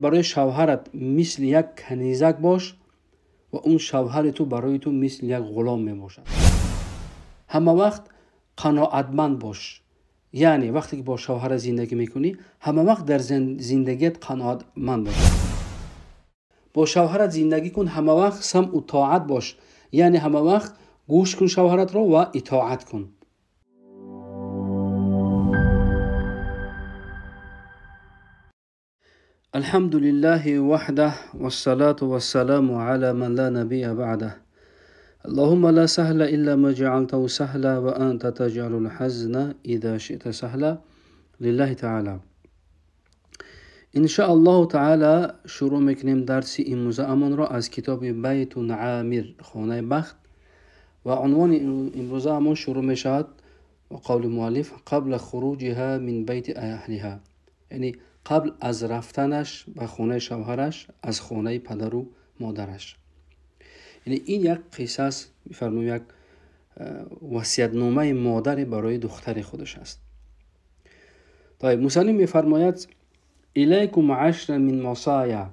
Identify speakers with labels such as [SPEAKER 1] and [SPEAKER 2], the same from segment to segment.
[SPEAKER 1] برای شوهرت مثل یک کنیزک باش و اون شوهر تو برای تو مثل یک غلام می باشد. همه وقت قناعتمند باش. یعنی وقتی که با شوهر زندگی میکنی همه وقت در زندگیت قناعتمند باش. با شوهرت زندگی کن، همه وقت سمع و طاعت باش. یعنی همه وقت گوش کن شوهرت را و اطاعت کن. الحمد لله وحده والصلاة والسلام على من لا نبي بعده. اللهم لا سهل إلا ما جعلته سهلا وأنت تجعل الحزن إذا شئت سهلا. لله تعالى. إن شاء الله تعالى شروع میکنیم درس امروزه امان را از کتاب بیت عامر، خانه بخت، و عنوان امروزه امان شروع میشود و قول مؤلف قبل خروجها من بیت اهلها، یعنی قبل از رفتنش به خانه شوهرش از خانه پدر و مادرش. یعنی این یک قصه است، میفرمایم یک وصیت‌نامه مادر برای دختر خودش است. طيب مصنف میفرماید الیکم عشر من وصایا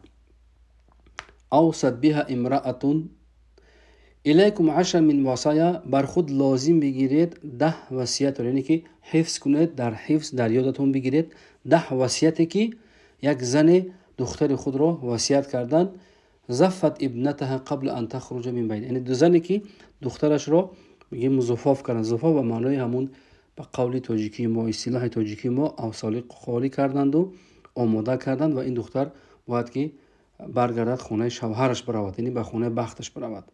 [SPEAKER 1] اوصت بها امرأة. الیکم عشر من وصایا، بر خود لازم بگیرید 10 وصیت، یعنی که حفظ کنید، در حفظ در یادتون بگیرید 10 وصیتی که یک زن دختر خود را وصیت کردن. زفت ابنتها قبل ان تخرج من بین، یعنی دو زنی که دخترش را میگیم زفاف کردن. زفاف به معنای همون به قول تاجیکی ما، اصطلاح تاجیکی ما، اوصال خالی کردند و آماده کردند و این دختر باید که برگردد خانه شوهرش برود، یعنی به خانه بختش برود.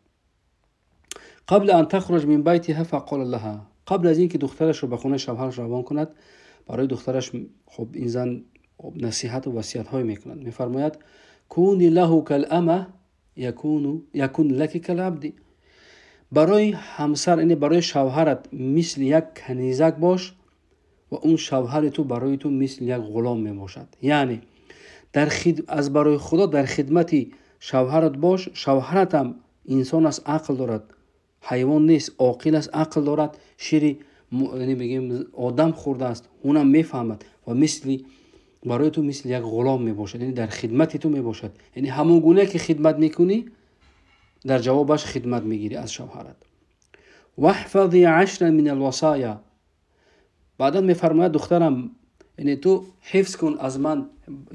[SPEAKER 1] قبل ان تخرج من بیتها فقال لها، قبل از اینکه دخترش رو به خانه شوهرش روان کند، برای دخترش خب این زن نصیحت و وصیت های میکند. میفرماید کونی له کالامه یکون لک کالعبد، برای همسر، یعنی برای شوهرت مثل یک کنیزک باش و اون شوهر تو برای تو مثل یک غلام می باشد. یعنی از برای خدا در خدمت شوهرت باش. شوهرت هم انسان است، عقل دارد، حیوان نیست، عاقل است، عقل دارد. شیر یعنی بگیم آدم خورده است، اونم میفهمد و برای تو مثل یک غلام می باشد، یعنی در خدمت تو می باشد. یعنی همون گونه که خدمت میکنی در جوابش خدمت میگیری از شوهرت. واحفظی 10 من الوصایا، بعدا میفرماید دخترم، یعنی تو حفظ کن از من،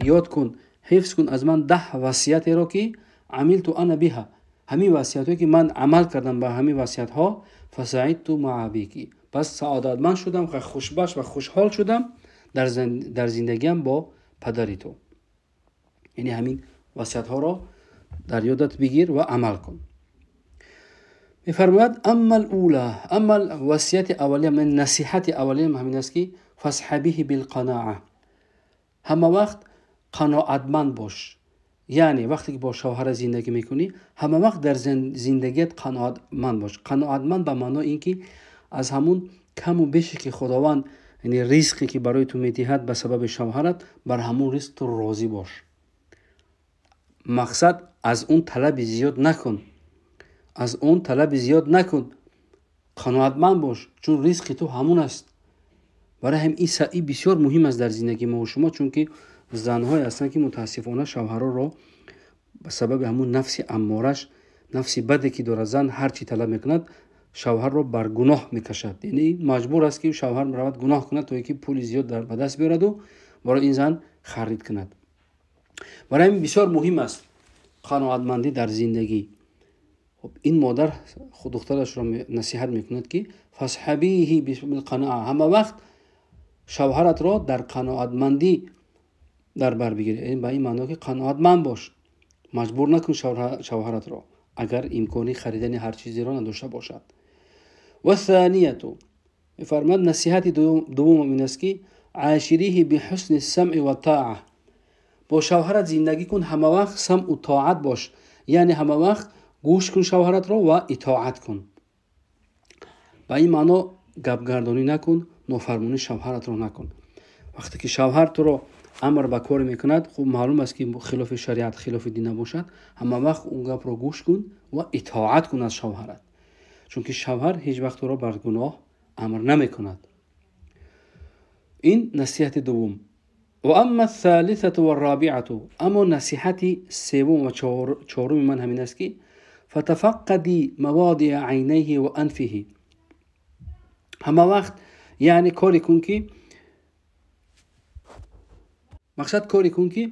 [SPEAKER 1] یاد کن، حفظ کن از من 10 وصیت را که عملت انا بها، همین وصیت هایی که من عمل کردم به همین وصیت ها. فسعدت مع ابیکی، پس سعادتمند شدم، خوشبخت و خوشحال شدم در زندگیم با پدری تو. یعنی همین وصیت ها را در یادت بگیر و عمل کن. میفرماید اما الاولى، اما وصیت اولیه، من نصیحت اولیه همین است که فاصحبه بالقناعه، همه وقت قناعتمند باش. یعنی وقتی که با شوهر زندگی میکنی همه وقت در زندگیت قناعتمند باش. قناعتمند به معنای اینکه از همون کم و بیشی که خداوند، یعنی رزقی که برای تو میدهد به سبب شوهرت، بر همون رزق تو راضی باش. مقصد از اون طلب زیاد نکن، از اون طلب زیاد نکن، قناعتمند باش، چون رزق تو همون است. برای هم این سعی بسیار مهم است در زندگی ما و شما، چون که زنهای هستن که متاسفانه شوهرها را به سبب همون نفس امارش، نفس بده که داره، زن هر چی طلب میکند شوهر را بر گناه میکشد. یعنی مجبور است که شوهر برود گناه کند تا اینکه پول زیاد در دست بیارد و برای این زن خرید کند. برای همین بسیار مهم است قناعتمندی در زندگی. خب این مادر خود دخترش را نصیحت میکند که فاصحبیه بالقناعه، همه وقت شوهرت را در قناعتمندی در بر بگیری. این به این معنی که قناعتمند باش، مجبور نکن شوهرت را اگر امکانی خریدن هر چیزی را نداشته باشد. و ثانیه، فرمود نصیحت دوم این است که عاشریه بحسن السمع و الطاعه، با شوهرت زندگی کن، همه وقت سمع و طاعت باش. یعنی همه وقت گوش کن شوهرت را و اطاعت کن. به این معنی گپگردانی نکن، نافرمانی شوهرت را نکن. وقتی که شوهر تو را امر به کار میکند، خب معلوم است که خلاف شریعت، خلاف دین نباشد، همه وقت اون گپ را گوش کن و اطاعت کن از شوهرت، چون که شوهر هیچ وقت تو را بر گناه امر نمیکند. این نصیحت دوم. و اما الثالثه و الرابعه، اما نصیحت سوم و چهارم من همین است که فتفقدی مواضع عینیه و انفه. همه وقت یعنی کاری کن که مقصد کاری کن که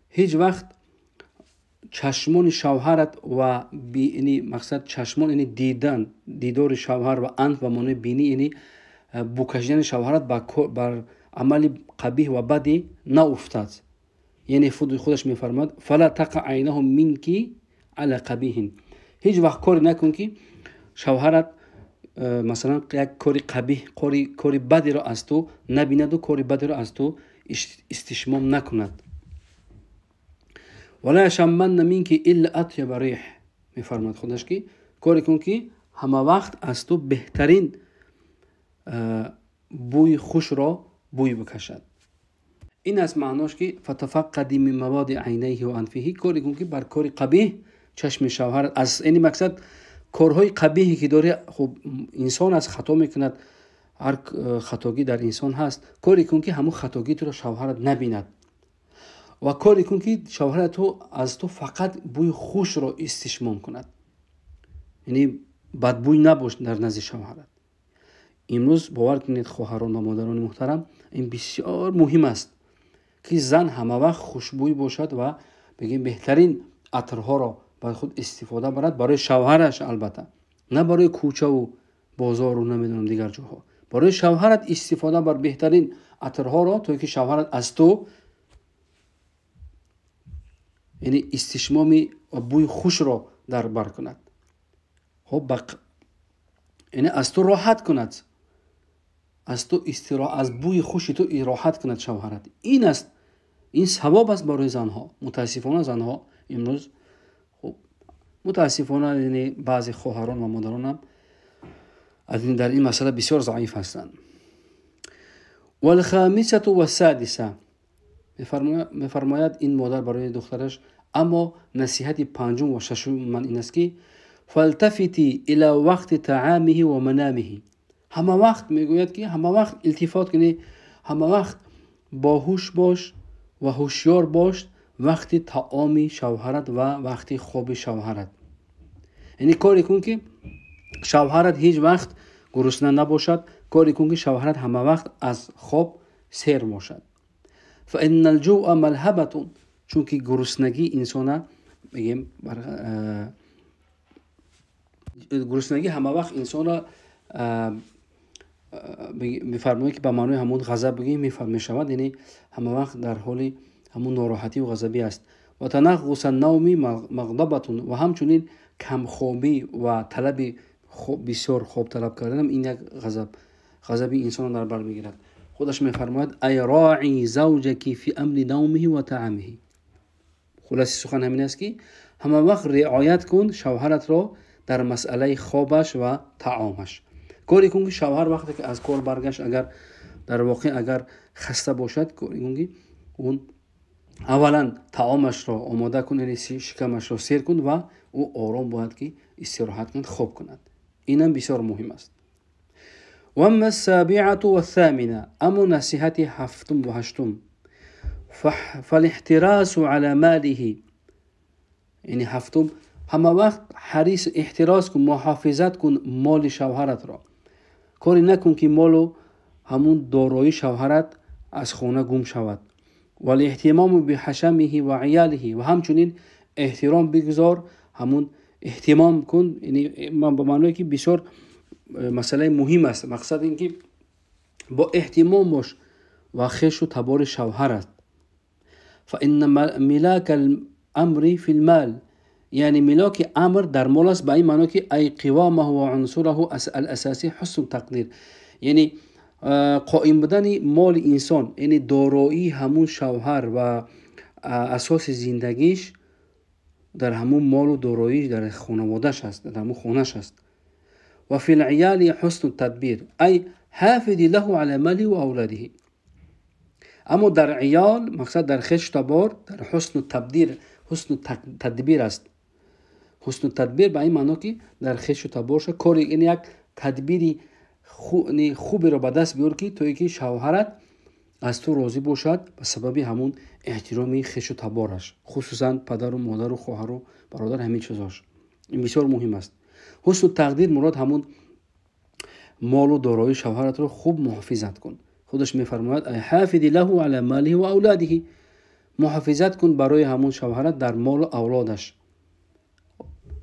[SPEAKER 1] هیچ وقت چشمان شوهرت و یعنی مقصد چشمان یعنی دیدار شوهر و انف و معنی بینی یعنی بکشیدن شوهرت بر عمل قبیح و بدی نافتد. یعنی خودش میفرماد فلا تقع عینهم منکی علی قبیح. هیچ وقت کاری نکن که شوهرت مثلا یک کاری قبیح کاری بدی را از تو نبیند و کاری بدی را از تو استشمام نکند. ولا یشمن منک الا اطیب ریح. میفرماد خودش که کاری کن که همه وقت از تو بهترین بوی خوش را بوی بکشد. این است معناش که فتفقدی من مواضع عینیه و انفه. کاری کن که بر کاری قبیح چشم شوهر از این مقصد کارهای قبیحی که داره. خب انسان از خطا میکند، هر خطاگی در انسان هست. کاری کن که همون خطاگی تو را شوهرت نبیند و کاری کن که شوهرت تو از تو فقط بوی خوش را استشمام کند، یعنی بدبوی نباش در نزد شوهرت. امروز باور کنید خواهران و مادران محترم، این بسیار مهم است که زن همه وقت خوشبوی باشد و بگیم بهترین عطرها را برای خود استفاده برد، برای شوهرش البته، نه برای کوچه و بازار و نمیدونم دیگر جاها. برای شوهرت استفاده بر بهترین عطرها را تا که شوهرت از تو یعنی استشمامی و بوی خوش را در بر کند. خب یعنی از تو راحت کند، از تو از بوی خوش تو راحت کند شوهرت. این است، این ثواب است برای زنها. متاسفانه زنها امروز خب متاسفانه یعنی بعضی خواهران و مادران هم در این مسئله بسیار ضعیف هستند. والخامسه و السادسه، میفرماید این مادر برای دخترش، اما نصیحت پنجم و ششم من این است که فالتفتی الى وقت طعامه و منامه. همه وقت میگوید که همه وقت التفات کنی، همه وقت باهوش باش و هوشیار باش وقتی طعام شوهرت و وقتی خواب شوهرت. یعنی کاری کن که شوهرت هیچ وقت گرسنه نباشد، کاری کن که شوهرت همه وقت از خواب سیر باشد. فان الجوع ملهبه، چون که گرسنگی انسان بگیم گرسنگی همه وقت انسان را میفرماید که به معنای همون غضب بگیم میشود، یعنی همه وقت در حال همون ناراحتی و غضبی است. و تنغص النوم مغضبه، و همچنین کمخوابی و طلب بسیار خواب طلب کردن این یک غضبی انسان در بر میگیرد. خودش میفرماید ای راعی زوجکی فی امر نومه و طعامه. خلاصی سخن همین است که همه وقت رعایت کن شوهرت را در مسئله خوابش و طعامش. کاری کن که شوهر وقتی که از کار برگشت اگر در واقع اگر خسته باشد، کاری کن که اون اولا طعامش را آماده کن، یعنی شکمش را سیر کن و او آرام باید که استراحت کند، خواب کند. اینم بسیار مهم است. و اما السابعه و الثامنه، اما نصیحت هفتم و هشتم فالاحتراس على ماله. یعنی هفتم، همه وقت حریص احتراس کن، محافظت کن مال شوهرت را. کاری نکن که مال همون دارایی شوهرت از خانه گم شود. ولی اهتمام به حشمه و عیاله، و همچنین احترام بگذار، همون اهتمام کن، یعنی من به معنی که بسیار مسئله مهم است. مقصد این که با اهتمام باش و خش و تبار شوهرت. فان ملاک الامر فی المال، یعنی ملاک امر در مال است، به این معنی که ای قوامه و عنصره الاساسی حسن تقدیر، یعنی قائم بودن مال انسان، یعنی دارایی همون شوهر و اساس زندگیش در همون مال و دارایی در خانواده‌اش است، در همون خونه‌اش است. و فی العیال حسن التدبیر ای حافظ له علی ماله و اولاده. اما در عیال مقصد در خش تبار در حسن تدبیر است. حسن تدبیر به این معنی که در خش و تبار شد کاری، این یک تدبیری خوبی را به دست بیار که توی که شوهرت از تو راضی باشد به سبب همون احترامی خویش و تبارش، خصوصا پدر و مادر و خواهر و برادر، همین چیزاش. این بسیار مهم است. حسن تقدیر مراد همون مال و دارایی شوهرت رو خوب محافظت کن. خودش میفرماید ای حافظ له علی ماله و اولاده، محافظت کن برای همون شوهرت در مال و اولادش.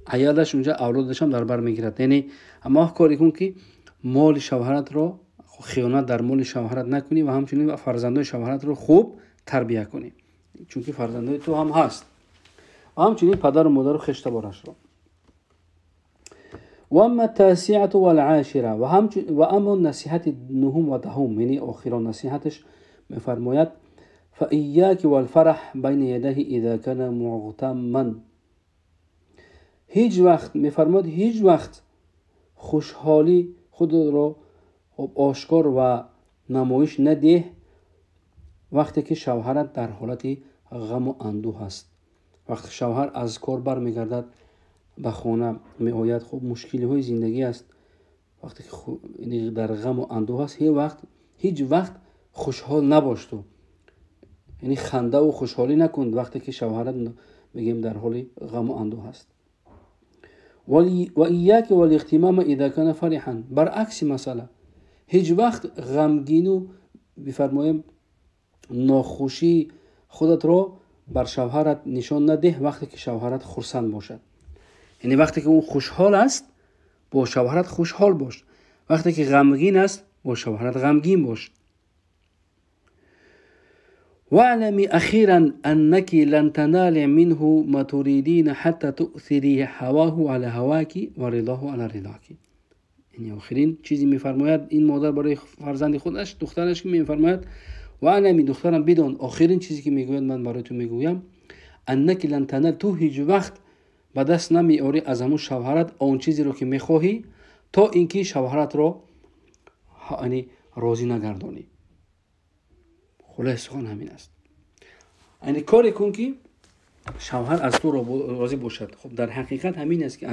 [SPEAKER 1] عیالش اونجا اولادش هم در بر میگیرد. یعنی اما کاری کن که مال شوهرت رو خیانت در مال شوهرت نکنی و همچنین فرزندان شوهرت رو خوب تربیت کنی، چون که فرزندان تو هم هست، و همچنین پدر و مادر و خشت بارش رو. و اما التاسعه و العاشره، و اما نصیحت نهم و دهم، یعنی آخرین نصیحتش میفرماید فإياك والفرح بین یديه اذا كان مغتما. هیچ وقت میفرماید هیچ وقت خوشحالی خود را آشکار و نمایش نده وقتی که شوهرت در حالت غم و اندوه است. وقتی شوهر از کار برمیگردد به خانه می آید، خب مشکلی های زندگی است، وقتی که در غم و اندوه است، هیچ وقت خوشحال نباش تو، یعنی خنده و خوشحالی نکن وقتی که شوهرت بگیم در حال غم و اندوه است. و ایاک والاغتمام اذا كان فرحا، برعکس مسئله هیچ وقت غمگین و بفرمایم ناخوشی خودت رو بر شوهرت نشان نده وقتی که شوهرت خرسند باشد. یعنی وقتی که اون خوشحال است با شوهرت خوشحال باش، وقتی که غمگین است با شوهرت غمگین باش. واعلمی اخیرا انك لن تنال منه ما تريدين حتى تؤثری هواه على هواك و رضاه على رضاك. یعنی آخرین چیزی میفرماید این مادر برای فرزند خودش، دخترش، که میفرماید واعلمی دخترم بدان، آخرین چیزی که میگوید من برای تو میگویم، انك لن تنال، تو هیچ وقت به دست نمیاری از همون شوهرت آن چیزی رو که میخواهی تا اینکه شوهرت رو یعنی راضی نگردانی. خلاص سخن همین است. یعنی کاری کن که شوهر از تو راضی باشد. خب در حقیقت همین است که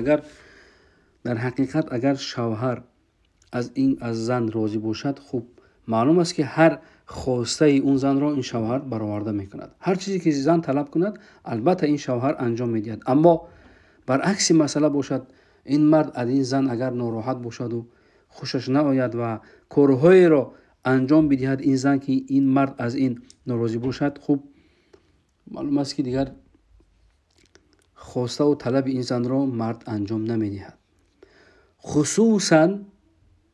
[SPEAKER 1] اگر شوهر از زن راضی باشد، خب معلوم است که هر خواسته اون زن را این شوهر برآورده میکند. هر چیزی که زن طلب کند البته این شوهر انجام میدهد. اما برعکس مسئله باشد، این مرد از این زن اگر ناراحت باشد و خوشش نآید و کارهای را انجام بدهد این زن که این مرد از این ناراضی باشد، خب معلوم است که دیگر خواسته و طلب این زن را مرد انجام نمیدهد.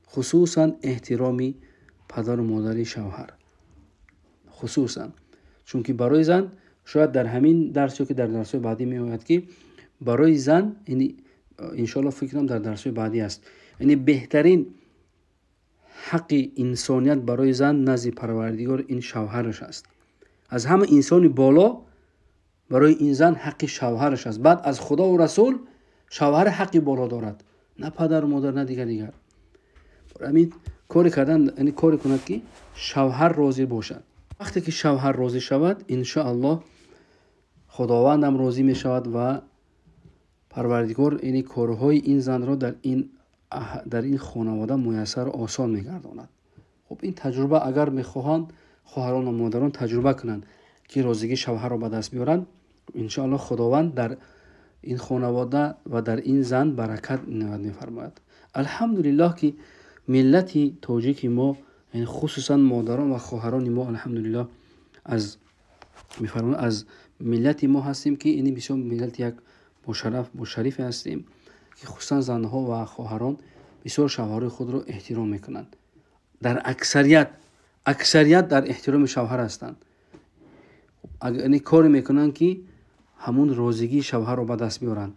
[SPEAKER 1] خصوصا احترامی پدر و مادر شوهر، خصوصا چون که برای زن شاید در همین درسی که در درس‌های بعدی می آید که برای زن، یعنی انشالله فکرم در درس‌های بعدی است، یعنی بهترین حق انسانیت برای زن نزد پروردگار این شوهرش است. از همه انسانی بالا برای این زن حق شوهرش است. بعد از خدا و رسول شوهر حقی بالا دارد، نه پدر و مادر، نه دیگر. همین کاری کردن، یعنی کاری کند که شوهر راضی باشد. وقتی که شوهر راضی شود ان شاء الله خداوند هم راضی می شود و پروردگار یعنی کارهای این زن را در این خانواده میسر و آسان میگرداند. خب این تجربه اگر میخواهند خواهران و مادران تجربه کنند که راضیگی شوهر را به دست بیارند، ان شاء الله خداوند در این خانواده و در این زن برکت میفرماید. الحمدلله که ملت تاجیک ما، یعنی خصوصا مادران و خواهران ما، الحمدلله از ملت ما هستیم که این بسیار ملت یک مشرف هستیم که خصوصا زنها و خواهران بسیار شوهر خود را احترام میکنند. در اکثریت در احترام شوهر هستند. یعنی کاری میکنند که همون راضیگی شوهر را به دست بیارند.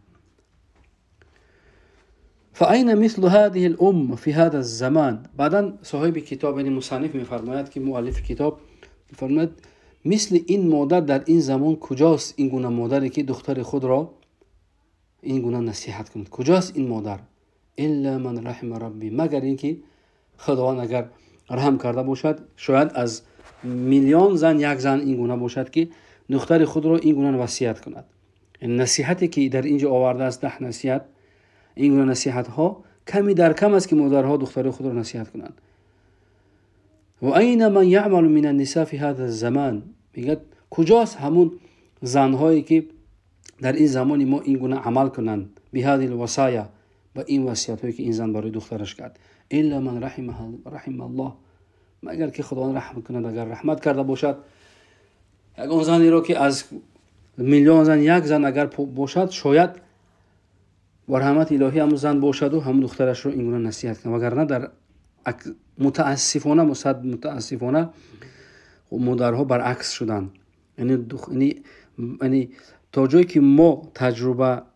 [SPEAKER 1] فاین مثل هذه الام فی هذا الزمان. بعدن صاحب کتاب یعنی مصنف میفرماید که مؤلف کتاب میفرماید مثل این مادر در این زمان کجاست؟ این گونه مادری که دختر خود را این گونه نصیحت کند، کجاست این مادر؟ الا من رحم ربی، مگر اینکه خداوند اگر رحم کرده باشد، شاید از میلیون زن یک زن این گونه باشد که دختر خود را این گونه وصیت کند. این نصیحتی که در اینجا آورده است 10 نصیحت، این گونه نصیحت ها کمی در کم است که مادرها دختر خود را نصیحت کنند. و این من یعمل من النساء فی هذا الزمان، میگه کجاست همون زنهایی که در این زمان ما این گونه عمل کنند، بهذه الوصایا، با این وصیت هایی که این زن برای دخترش کرد. الا من رحم الله، مگر که خداوند رحم کند، اگر رحمت کرده باشد. اگر زنی را که از میلیون زن یک زن اگر باشد، شاید و رحمت الهی هم زن باشد و هم دخترش رو این گونه نصیحت کنه. وگرنه در متاسفانه مادرها برعکس شدن. یعنی تا جایی که ما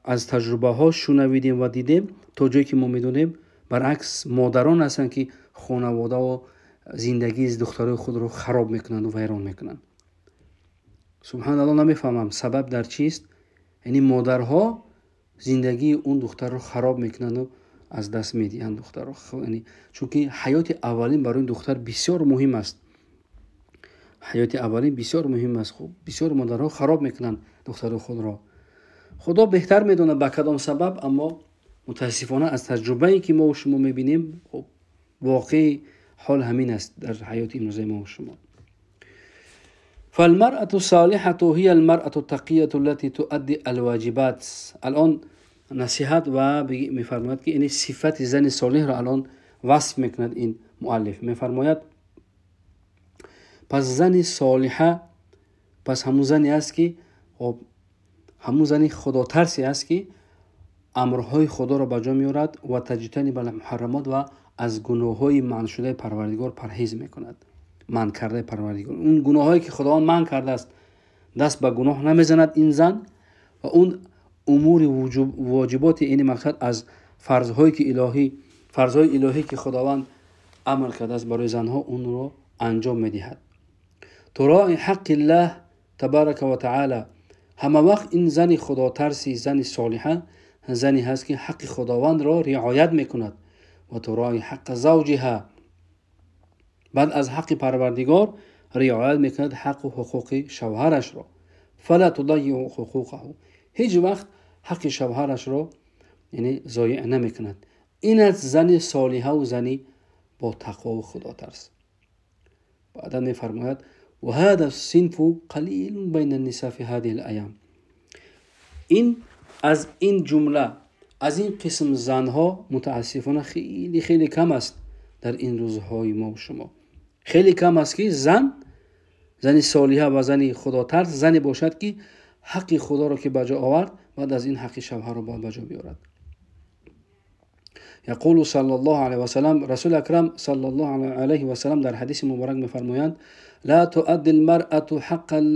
[SPEAKER 1] از تجربه ها شنویدیم و دیدیم، تا جایی که ما میدونیم برعکس مادران هستن که خانواده و زندگی دخترای خود رو خراب میکنن و ویران میکنن. سبحان الله، نمیفهمم سبب در چیست. یعنی مادرها زندگی اون دختر رو خراب میکنن و از دست میدین دختر رو. یعنی چون که حیات اولین برای دختر بسیار مهم است. حیات اولین بسیار مهم است. خب بسیار مادرها خراب میکنن دختر خود را. خدا بهتر میدونه به کدام سبب، اما متاسفانه از تجربه‌ای که ما و شما میبینیم، خب واقعی حال همین است در حیات امروزه ما و شما. فالمرأة الصالحة هي المرأة التقية التي تؤدي الواجبات. الان نصیحت و میفرماید که این صفت زن صالح را الان وصف میکند این مؤلف. میفرماید پس زن صالحه، پس همون زنی است که همون زنی خدا ترسی است که امرهای خدا را به جا میارد و تجتنب المحرمات و از گناههای منع شده پروردگار پرهیز میکند. منع کرده پروردگار، اون گناهایی که خداوند منع کرده است، دست به گناه نمیزند این زن. و اون امور واجبات این مقصد از فرضهای الهی که خداوند امر کرده است برای زنها، اون رو انجام میدهد. تراعی حق الله تبارک و تعالی. همه وقت این زن خدا ترسی، زن صالحه، زنی هست که حق خداوند را رعایت میکند. و تراعی حق زوجها، بعد از حق پروردگار رعایت میکند حق و حقوق شوهرش را. فلا تضیع حقوقه، هیچ وقت حق شوهرش را یعنی ضایع نمیکند. این از زن صالحه و زنی با تقوا و خدا ترس. بعدا میفرماید و هذا الصنف قلیل بین النساء فی هذه الایام. این از این جمله، از این قسم زنها متاسفانه خیلی خیلی کم است در این روزهای ما و شما. خیلی کم است که زن صالحه و زن خدا ترس زنی باشد که حق خدا را که بجا آورد، بعد از این حق شوهر را باید بجا بیارد. یقول صلی الله علیه و سلم، رسول اکرم صلی الله علیه و سلم در حدیث مبارک میفرمایند لا تؤدي المرأة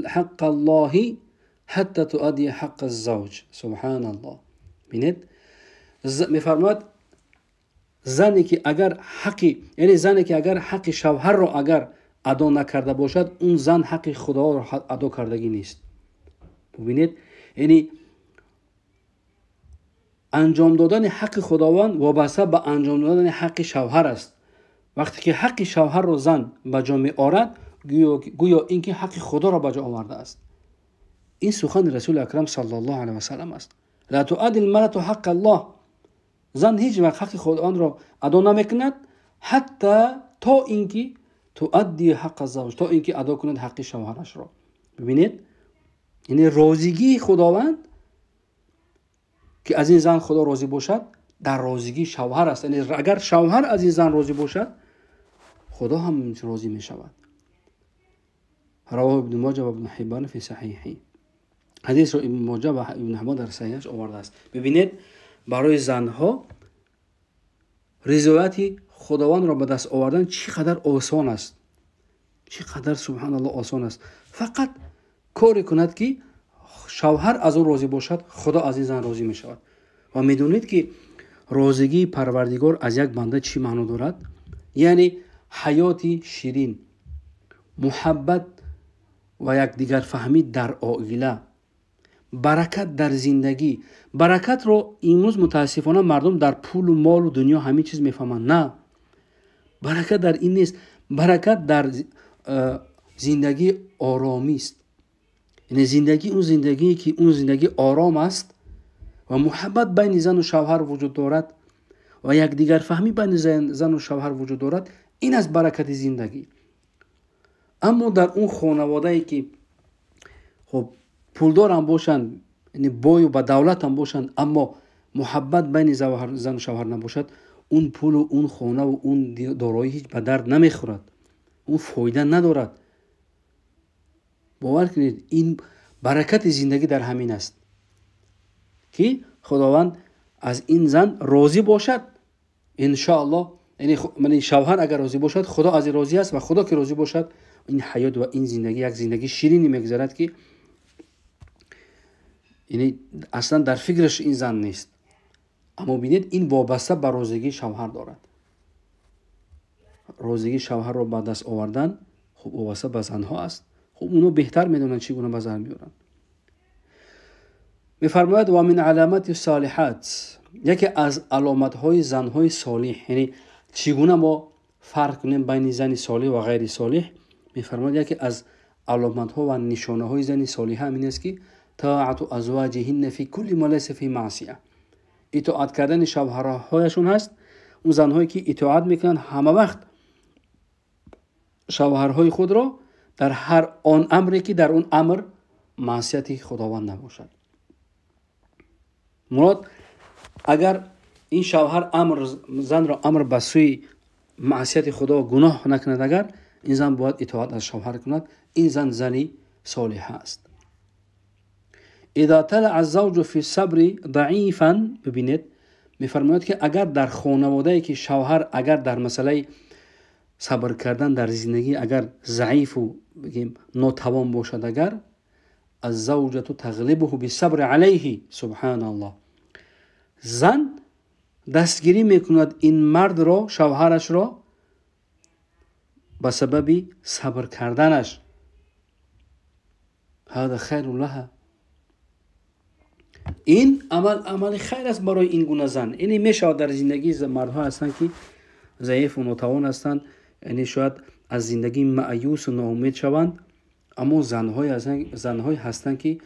[SPEAKER 1] حق الله حتى تؤدي حق الزوج. سبحان الله. ببینید میفرماید زنی که اگر حق شوهر را اگر ادا نکرده باشد، اون زن حق خدا را ادا کردگی نیست. ببینید یعنی انجام دادن حق خداوند وابسته به انجام دادن حق شوهر است. وقتی که حق شوهر را زن به جا می آورد، گویا اینکه حق خدا را به جا آورده است. این سخن رسول اکرم صلی الله علیه و سلم است. لا تؤدي المرأة حق الله. زن هیچ وقت حق خداوند را ادا نمیکند حتی تا اینکه تؤدي حق الزوج، تا اینکه ادا کند حق شوهرش را. ببینید یعنی راضیگی خداوند که از این زن خدا راضی باشد در راضیگی شوهر است. یعنی اگر شوهر از این زن راضی باشد، خدا هم راضی می شود. رواه ابن ماجه و ابن حبان فی صحیحی. حدیث را ابن ماجه و ابن حبان در صحیحش آورده است. ببینید برای زنها رضایت خداوند را به دست آوردن چقدر آسان است، چقدر سبحان الله آسان است. فقط کاری کند که شوهر از او راضی باشد، خدا از این زن راضی می شود. و میدونید که راضیگی پروردگار از یک بنده چی معنی دارد؟ یعنی حیاتی شیرین، محبت و یک دیگر فهمی در عائله، برکت در زندگی. برکت رو امروز متاسفانه مردم در پول و مال و دنیا همین چیز میفهمند. نه، برکت در این نیست. برکت در زندگی آرامی است. یعنی زندگی که اون زندگی آرام است و محبت بین زن و شوهر وجود دارد و یک دیگر فهمی بین زن و شوهر وجود دارد. این از برکت زندگی. اما در اون خانواده‌ای که خب پولدار هم باشن، یعنی بای و با دولت هم باشن، اما محبت بین زن و شوهر نباشد، اون پول و اون خانه و اون دارایی هیچ به درد نمیخورد، اون فایده ندارد. باور کنید این برکت زندگی در همین است که خداوند از این زن راضی باشد ان شاء الله. یعنی شوهر اگر راضی باشد خدا از راضی است، و خدا که راضی باشد این حیات و این زندگی یک زندگی شیرینی میگذرد که یعنی اصلا در فکرش این زن نیست. اما ببینید این وابسته به راضیگی شوهر دارد. راضیگی شوهر را به دست آوردن خب وابسته به زنها است. خب اونو بهتر میدونن چگونه به زن میارن. میفرماید و من علامات الصالحات، یکی از علامت های زن های صالح، یعنی چگونه ما فرق کنیم بین زن صالح و غیر صالح. میفرماید یکی از علامت ها و نشانه های زن صالح همین است که طاعت ازواجهن فی کل ما لیس فی معصیه، اطاعت کردن شوهرهایشون هست. اون زنهایی که اطاعت میکنن همه وقت شوهرهای خود را در هر آن امری که در اون امر معصیت خداوند نباشد. مراد اگر این شوهر زن را امر به سوی معصیت خدا گناه نکند، اگر این زن باید اطاعت از شوهر کند. این زن زنی صالح است. اذا طلع الزوج فی الصبر ضعیفا، ببینید میفرماید که اگر در خانواده‌ای که شوهر اگر در مسئله صبر کردن در زندگی اگر ضعیف و بگیم ناتوان باشد، اگر الزوجة تغلبه بالصبر علیه، سبحان الله، زن دستگیری میکند این مرد را، شوهرش را، به سبب صبر کردنش. هذا خیر لها، این عمل خیر است برای این گونه زن. یعنی میشه در زندگی مردها هستند که ضعیف و ناتوان هستند، یعنی شاید از زندگی مایوس و ناامید شوند، اما زنهای هستند که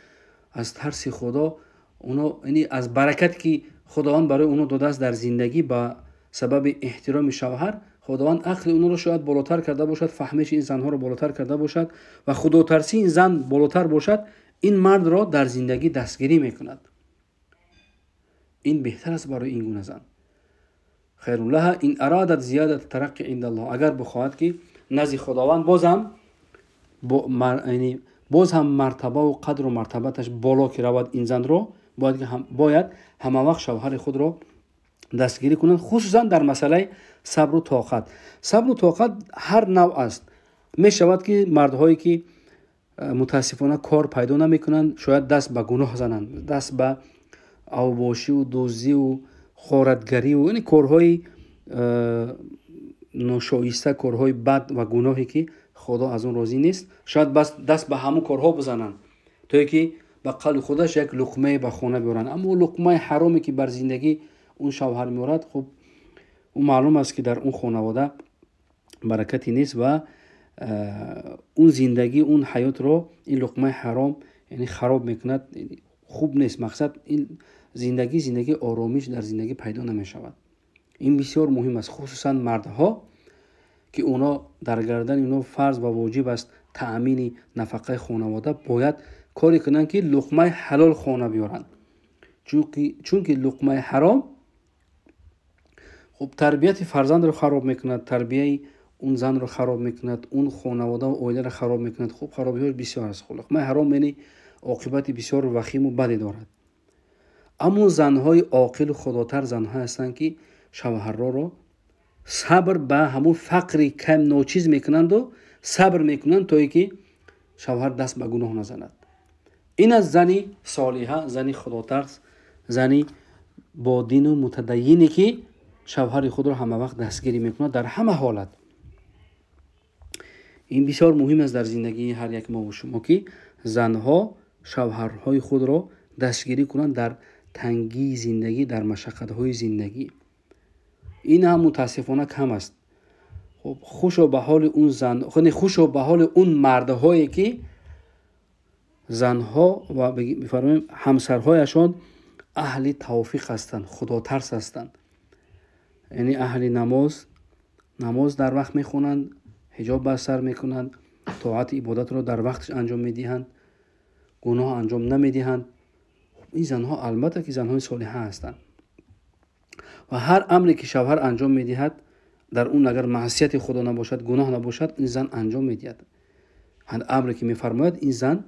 [SPEAKER 1] از ترس خدا اونا، یعنی از برکت که خداوند برای اونا داده است در زندگی، با سبب احترام شوهر خداوند عقل اونا رو شاید بالاتر کرده باشد، فهمش این زنها رو بالاتر کرده باشد و خدا ترسی این زن بالاتر باشد، این مرد را در زندگی دستگیری میکند. این بهتر است برای این گونه زن. خیر لها این ارادت زیادت ترقی عند الله، اگر بخواهد که نزد خداوند باز هم مرتبه و قدر و مرتبتش بالا که رود، این زن رو باید همه وقت شوهر خود رو دستگیری کنند، خصوصا در مسئله صبر و طاقت. صبر و طاقت هر نوع است. می شود که مردهایی که متاسفانه کار پیدا نمی کنند، شاید دست به گناه زنند، دست به اوباشی و دزدی و غارتگری و یعنی کارهای ناشایسته، کارهای بد و گناهی که خدا از اون راضی نیست، شاید بس دست به همون کارها بزنن تا که به قلب خودش یک لقمه به خانه بیارن. اما لقمه حرامی که بر زندگی اون شوهر میارد، خب اون معلوم است که در اون خانواده برکتی نیست و اون زندگی، اون حیات رو این لقمه حرام یعنی خراب میکند، خوب نیست. مقصد این زندگی آرامش در زندگی پیدا نمی شود. این بسیار مهم است، خصوصا مردها که اونا در گردن اونا فرض و واجب است تأمین نفقه خانواده، باید کاری کنن که لقمه حلال خانه بیارن، چون که لقمه حرام خب تربیت فرزند رو خراب میکند، تربیت اون زن رو خراب میکند، اون خانواده و عائله رو خراب میکند. خب خرابی‌هاش بسیار است. لقمه حرام یعنی عاقبت بسیار وخیم و بدی دارد. اما زنهای عاقل و خداتر زنها هستند که شوهرها رو صبر به همون فقری کم ناچیز میکنند و صبر میکنند تا اینکه شوهر دست به گناه نزند. این از زنی صالحه، زنی خداترس، زنی با دین و متدینی که شوهر خود را همه وقت دستگیری میکند در همه حالت. این بسیار مهم است در زندگی هر یک ما و شما که زنها شوهرهای خود را دستگیری کنند در تنگی زندگی، در مشقت‌های زندگی. این هم متاسفانه کم است. خب خوشا به حال اون زن، خوشا به حال اون مردهایی که زنها و می‌فرماییم همسرهایشان اهل توفیق هستند، خدا ترس هستند، یعنی اهل نماز در وقت میخونند، حجاب بر سر میکنند، طاعت عبادت را در وقتش انجام میدهند، گناه انجام نمیدهند. این زنها البته که زنهای صالحه هستند و هر امری که شوهر انجام میدهد در اون اگر معصیت خدا نباشد، گناه نباشد، این زن انجام میدهد. هر امری که میفرماید این زن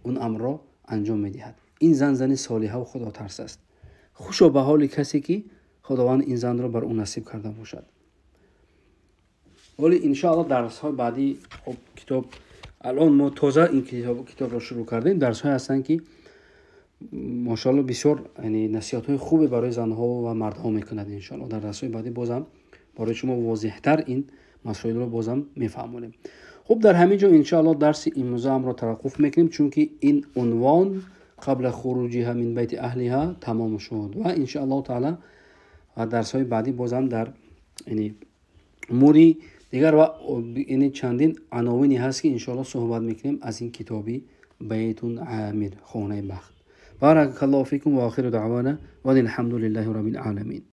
[SPEAKER 1] اون امر را انجام میدهد. این زن زن صالحه و خدا ترس است. خوشا به حال کسی که خداوند این زن را بر اون نصیب کرده باشد. ولی ان شاء الله درس های بعدی، خب کتاب الان ما تازه این کتاب را شروع کردیم. درس های هستند که ماشاءالله بسیار یعنی نصیحت های خوبی برای زنها و مردها میکند. ان شاء الله در درس های بعدی بازم برای شما واضح تر این مسائل رو بازم میفهمونیم. خب در همین جا ان شاء الله درس امروز هم را توقف میکنیم، چون که این عنوان قبل خروجها من بیت اهلها تمام شد و ان شاء الله تعالی درس های بعدی بازم در یعنی موری دیگر و یعنی چندین عناوینی هست که ان شاء الله صحبت میکنیم از این کتابی بیت عامر، خانه بخت. بارک الله فیکم و آخر دعوانا و الحمد لله رب العالمین.